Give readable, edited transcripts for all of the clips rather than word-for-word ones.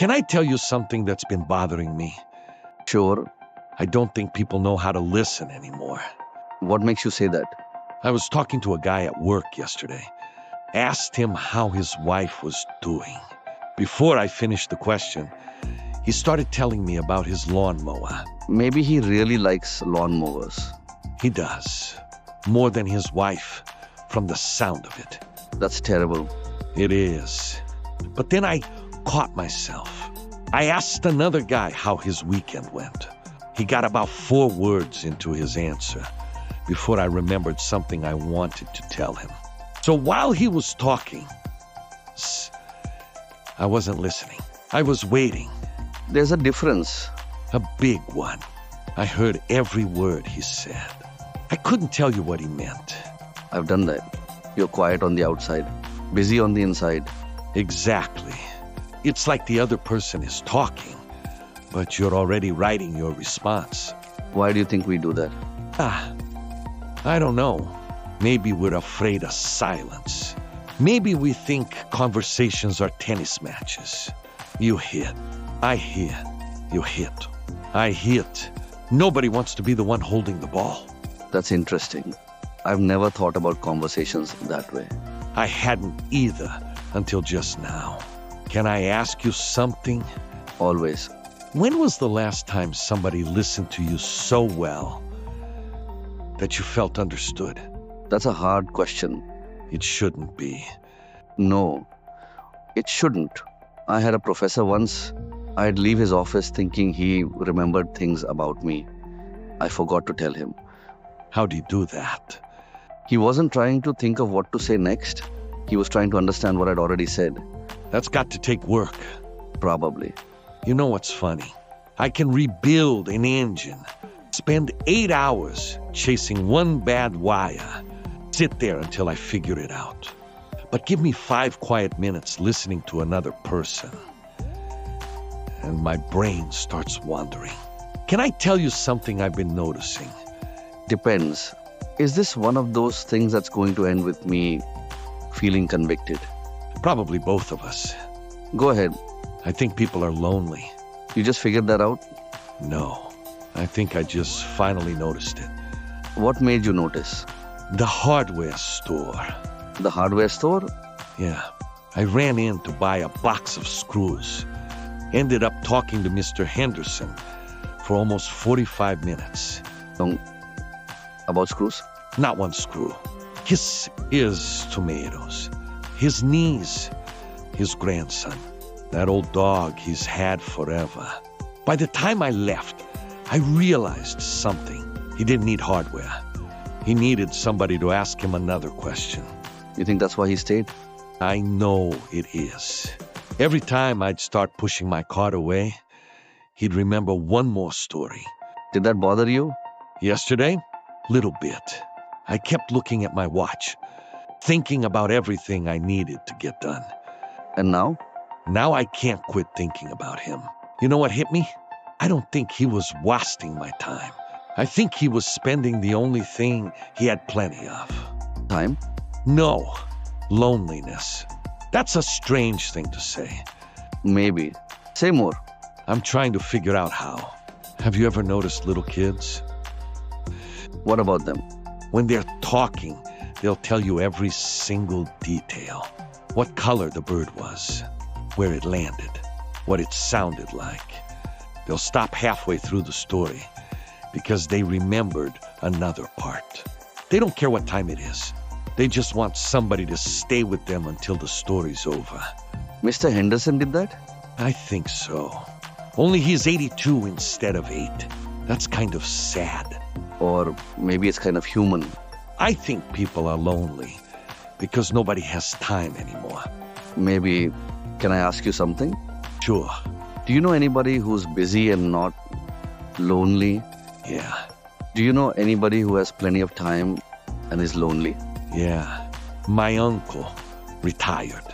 Can I tell you something that's been bothering me? Sure. I don't think people know how to listen anymore. What makes you say that? I was talking to a guy at work yesterday. Asked him how his wife was doing. Before I finished the question, he started telling me about his lawnmower. Maybe he really likes lawn mowers. He does. More than his wife, from the sound of it. That's terrible. It is. But then I caught myself. I asked another guy how his weekend went. He got about 4 words into his answer before I remembered something I wanted to tell him. So while he was talking, I wasn't listening. I was waiting. There's a difference. A big one. I heard every word he said. I couldn't tell you what he meant. I've done that. You're quiet on the outside, busy on the inside. Exactly. It's like the other person is talking, but you're already writing your response. Why do you think we do that? I don't know. Maybe we're afraid of silence. Maybe we think conversations are tennis matches. You hit, I hit, you hit, I hit. Nobody wants to be the one holding the ball. That's interesting. I've never thought about conversations that way. I hadn't either until just now. Can I ask you something? Always. When was the last time somebody listened to you so well that you felt understood? That's a hard question. It shouldn't be. No, it shouldn't. I had a professor once. I'd leave his office thinking he remembered things about me. I forgot to tell him. How do you do that? He wasn't trying to think of what to say next. He was trying to understand what I'd already said. That's got to take work. Probably. You know what's funny? I can rebuild an engine, spend 8 hours chasing one bad wire, sit there until I figure it out. But give me 5 quiet minutes listening to another person, and my brain starts wandering. Can I tell you something I've been noticing? Depends. Is this one of those things that's going to end with me feeling convicted? Probably both of us. Go ahead. I think people are lonely. You just figured that out? No, I think I just finally noticed it. What made you notice? The hardware store. The hardware store? Yeah, I ran in to buy a box of screws. Ended up talking to Mr. Henderson for almost 45 minutes. About screws? Not one screw. His ears, tomatoes. His knees, his grandson. That old dog he's had forever. By the time I left, I realized something. He didn't need hardware. He needed somebody to ask him another question. You think that's why he stayed? I know it is. Every time I'd start pushing my cart away, he'd remember one more story. Did that bother you? Yesterday? Little bit. I kept looking at my watch, thinking about everything I needed to get done. And now? Now I can't quit thinking about him. You know what hit me? I don't think he was wasting my time. I think he was spending the only thing he had plenty of. Time? No, loneliness. That's a strange thing to say. Maybe. Say more. I'm trying to figure out how. Have you ever noticed little kids? What about them? When they're talking, they'll tell you every single detail. What color the bird was, where it landed, what it sounded like. They'll stop halfway through the story because they remembered another part. They don't care what time it is. They just want somebody to stay with them until the story's over. Mr. Henderson did that? I think so. Only he's 82 instead of 8. That's kind of sad. Or maybe it's kind of human. I think people are lonely because nobody has time anymore. Maybe. Can I ask you something? Sure. Do you know anybody who's busy and not lonely? Yeah. Do you know anybody who has plenty of time and is lonely? Yeah. My uncle, retired.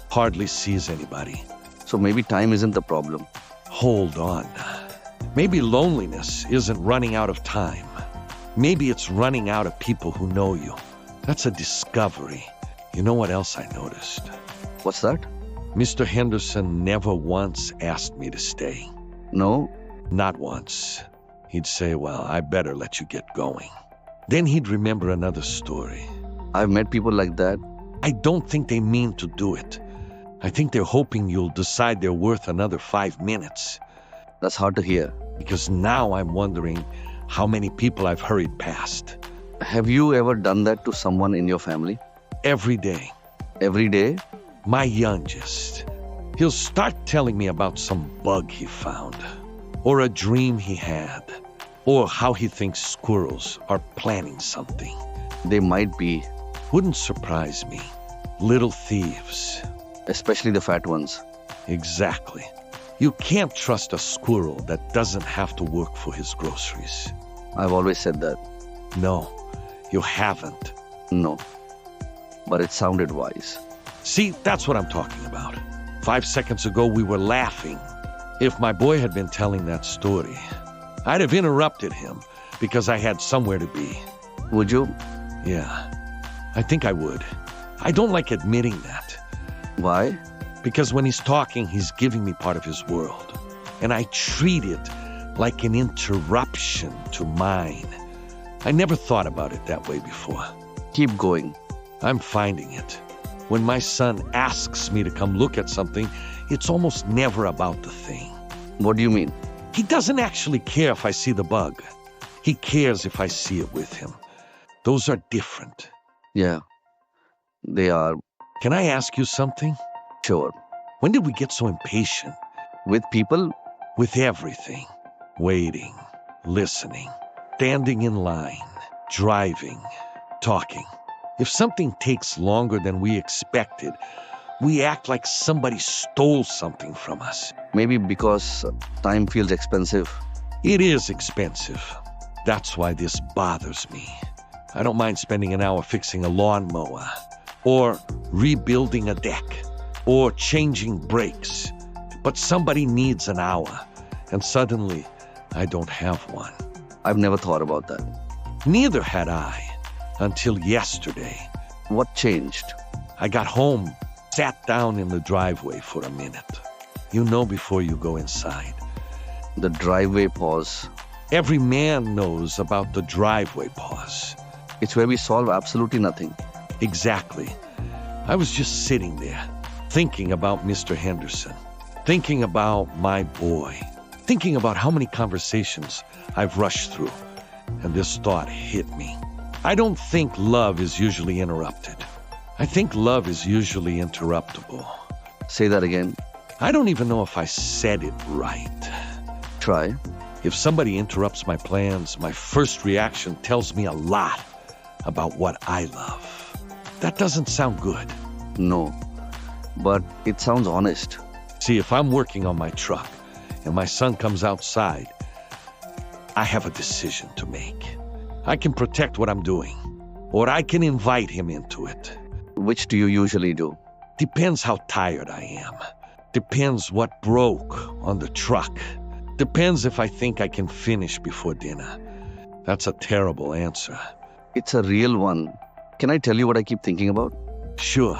Hardly sees anybody. So maybe time isn't the problem. Hold on. Maybe loneliness isn't running out of time. Maybe it's running out of people who know you. That's a discovery. You know what else I noticed? What's that? Mr. Henderson never once asked me to stay. No? Not once. He'd say, well, I better let you get going. Then he'd remember another story. I've met people like that. I don't think they mean to do it. I think they're hoping you'll decide they're worth another 5 minutes. That's hard to hear. Because now I'm wondering how many people I've hurried past. Have you ever done that to someone in your family? Every day. Every day? My youngest. He'll start telling me about some bug he found, or a dream he had, or how he thinks squirrels are planning something. They might be. Wouldn't surprise me. Little thieves. Especially the fat ones. Exactly. You can't trust a squirrel that doesn't have to work for his groceries. I've always said that. No, you haven't. No. But it sounded wise. See, that's what I'm talking about. 5 seconds ago, we were laughing. If my boy had been telling that story, I'd have interrupted him because I had somewhere to be. Would you? Yeah, I think I would. I don't like admitting that. Why? Because when he's talking, he's giving me part of his world. And I treat it like an interruption to mine. I never thought about it that way before. Keep going. I'm finding it. When my son asks me to come look at something, it's almost never about the thing. What do you mean? He doesn't actually care if I see the bug. He cares if I see it with him. Those are different. Yeah, they are. Can I ask you something? Sure. When did we get so impatient? With people? With everything. Waiting, listening, standing in line, driving, talking. If something takes longer than we expected, we act like somebody stole something from us. Maybe because time feels expensive. It is expensive. That's why this bothers me. I don't mind spending an hour fixing a lawnmower, or rebuilding a deck, or changing brakes. But somebody needs an hour, and suddenly I don't have one. I've never thought about that. Neither had I, until yesterday. What changed? I got home, sat down in the driveway for a minute. You know before you go inside. The driveway pause. Every man knows about the driveway pause. It's where we solve absolutely nothing. Exactly. I was just sitting there, thinking about Mr. Henderson, thinking about my boy, thinking about how many conversations I've rushed through, and this thought hit me. I don't think love is usually interrupted. I think love is usually interruptible. Say that again. I don't even know if I said it right. Try. If somebody interrupts my plans, my first reaction tells me a lot about what I love. That doesn't sound good. No. But it sounds honest. See, if I'm working on my truck and my son comes outside, I have a decision to make. I can protect what I'm doing, or I can invite him into it. Which do you usually do? Depends how tired I am. Depends what broke on the truck. Depends if I think I can finish before dinner. That's a terrible answer. It's a real one. Can I tell you what I keep thinking about? Sure.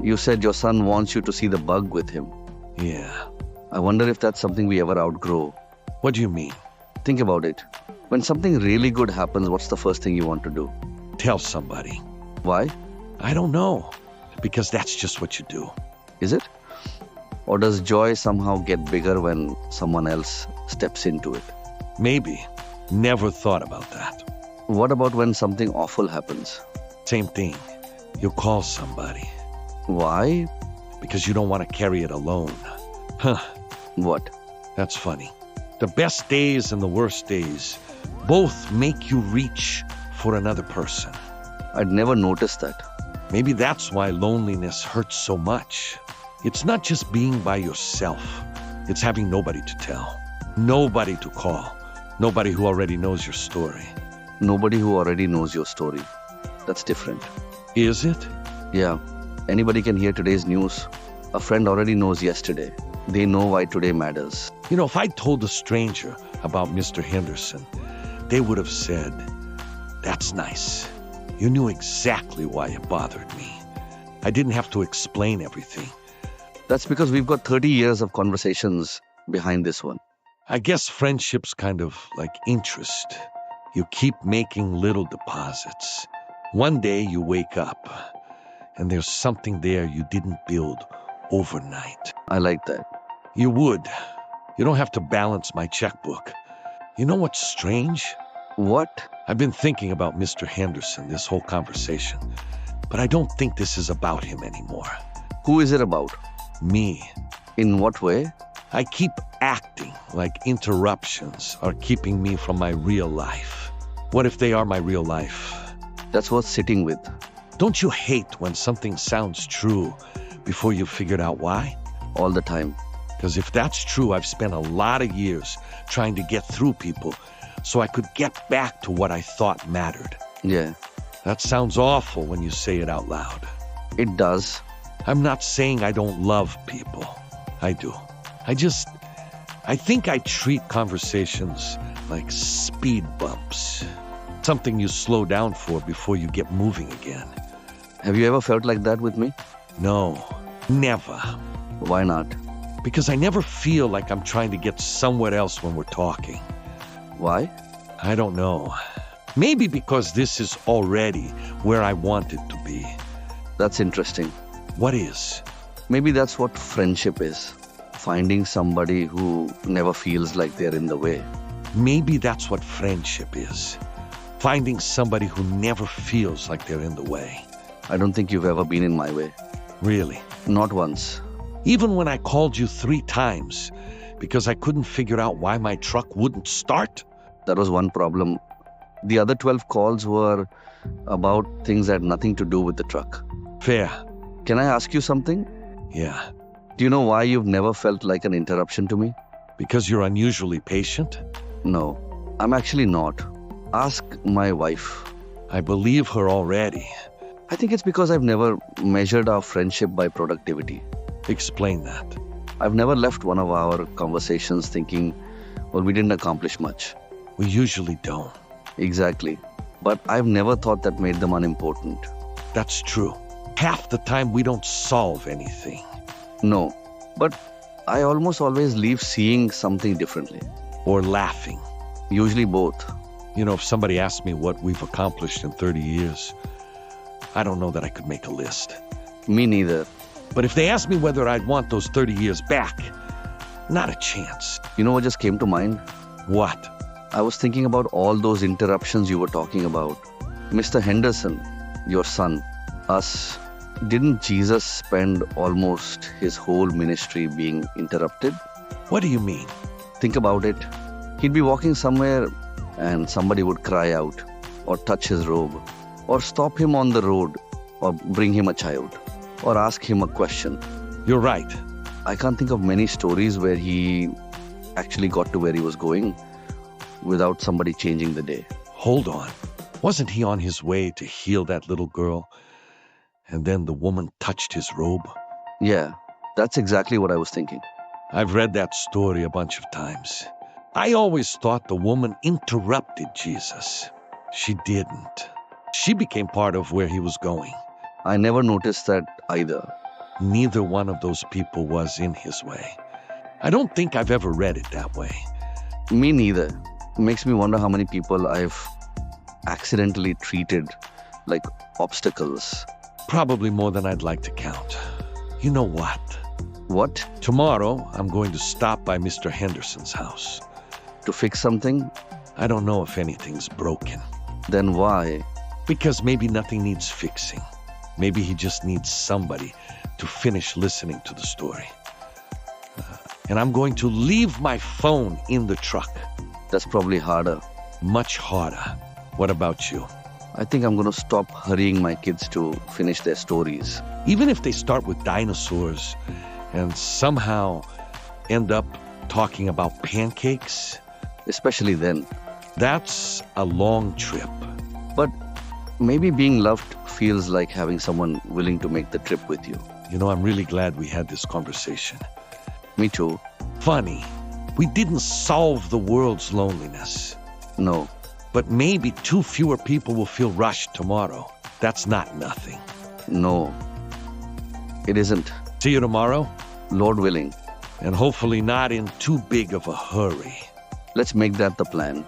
You said your son wants you to see the bug with him. Yeah. I wonder if that's something we ever outgrow. What do you mean? Think about it. When something really good happens, what's the first thing you want to do? Tell somebody. Why? I don't know. Because that's just what you do. Is it? Or does joy somehow get bigger when someone else steps into it? Maybe. Never thought about that. What about when something awful happens? Same thing. You call somebody. Why? Because you don't want to carry it alone. Huh. What? That's funny. The best days and the worst days both make you reach for another person. I'd never noticed that. Maybe that's why loneliness hurts so much. It's not just being by yourself. It's having nobody to tell, nobody to call, nobody who already knows your story. Nobody who already knows your story. That's different. Is it? Yeah. Anybody can hear today's news. A friend already knows yesterday. They know why today matters. You know, if I told a stranger about Mr. Henderson, they would have said, "That's nice. You knew exactly why it bothered me. I didn't have to explain everything. That's because we've got 30 years of conversations behind this one. I guess friendship's kind of like interest. You keep making little deposits. One day you wake up, and there's something there you didn't build overnight. I like that. You would. You don't have to balance my checkbook. You know what's strange? What? I've been thinking about Mr. Henderson this whole conversation, but I don't think this is about him anymore. Who is it about? Me. In what way? I keep acting like interruptions are keeping me from my real life. What if they are my real life? That's worth sitting with. Don't you hate when something sounds true before you've figured out why? All the time. Because if that's true, I've spent a lot of years trying to get through people so I could get back to what I thought mattered. Yeah, That sounds awful when you say it out loud. it does. I'm not saying I don't love people. I do. I think I treat conversations like speed bumps. Something you slow down for before you get moving again. Have you ever felt like that with me? No, never. Why not? Because I never feel like I'm trying to get somewhere else when we're talking. Why? I don't know. Maybe because this is already where I want it to be. That's interesting. What is? Maybe that's what friendship is. Finding somebody who never feels like they're in the way. Maybe that's what friendship is. Finding somebody who never feels like they're in the way. I don't think you've ever been in my way. Really. Not once. Even when I called you 3 times because I couldn't figure out why my truck wouldn't start. That was one problem. The other 12 calls were about things that had nothing to do with the truck. Fair. Can I ask you something? Yeah. Do you know why you've never felt like an interruption to me? Because you're unusually patient? No, I'm actually not. Ask my wife. I believe her already. I think it's because I've never measured our friendship by productivity. Explain that. I've never left one of our conversations thinking, well, we didn't accomplish much. We usually don't. Exactly. But I've never thought that made them unimportant. That's true. Half the time we don't solve anything. No, but I almost always leave seeing something differently. Or laughing. Usually both. You know, if somebody asked me what we've accomplished in 30 years, I don't know that I could make a list. Me neither. But if they asked me whether I'd want those 30 years back, not a chance. You know what just came to mind? What? I was thinking about all those interruptions you were talking about. Mr. Henderson, your son, us. Didn't Jesus spend almost his whole ministry being interrupted? What do you mean? Think about it. He'd be walking somewhere and somebody would cry out, or touch his robe, or stop him on the road, or bring him a child, or ask him a question. You're right. I can't think of many stories where he actually got to where he was going without somebody changing the day. Hold on. Wasn't he on his way to heal that little girl? And then the woman touched his robe? Yeah, that's exactly what I was thinking. I've read that story a bunch of times. I always thought the woman interrupted Jesus. She didn't. She became part of where he was going. I never noticed that either. Neither one of those people was in his way. I don't think I've ever read it that way. Me neither. It makes me wonder how many people I've accidentally treated like obstacles. Probably more than I'd like to count. You know what? What? Tomorrow, I'm going to stop by Mr. Henderson's house. To fix something? I don't know if anything's broken. Then why? Because maybe nothing needs fixing. Maybe he just needs somebody to finish listening to the story. And I'm going to leave my phone in the truck. That's probably harder. Much harder. What about you? I think I'm going to stop hurrying my kids to finish their stories. Even if they start with dinosaurs and somehow end up talking about pancakes, Especially then. that's a long trip. But maybe being loved feels like having someone willing to make the trip with you. You know, I'm really glad we had this conversation. Me too. Funny, we didn't solve the world's loneliness. No. But maybe 2 fewer people will feel rushed tomorrow. That's not nothing. No. It isn't. See you tomorrow? Lord willing. And hopefully not in too big of a hurry. Let's make that the plan.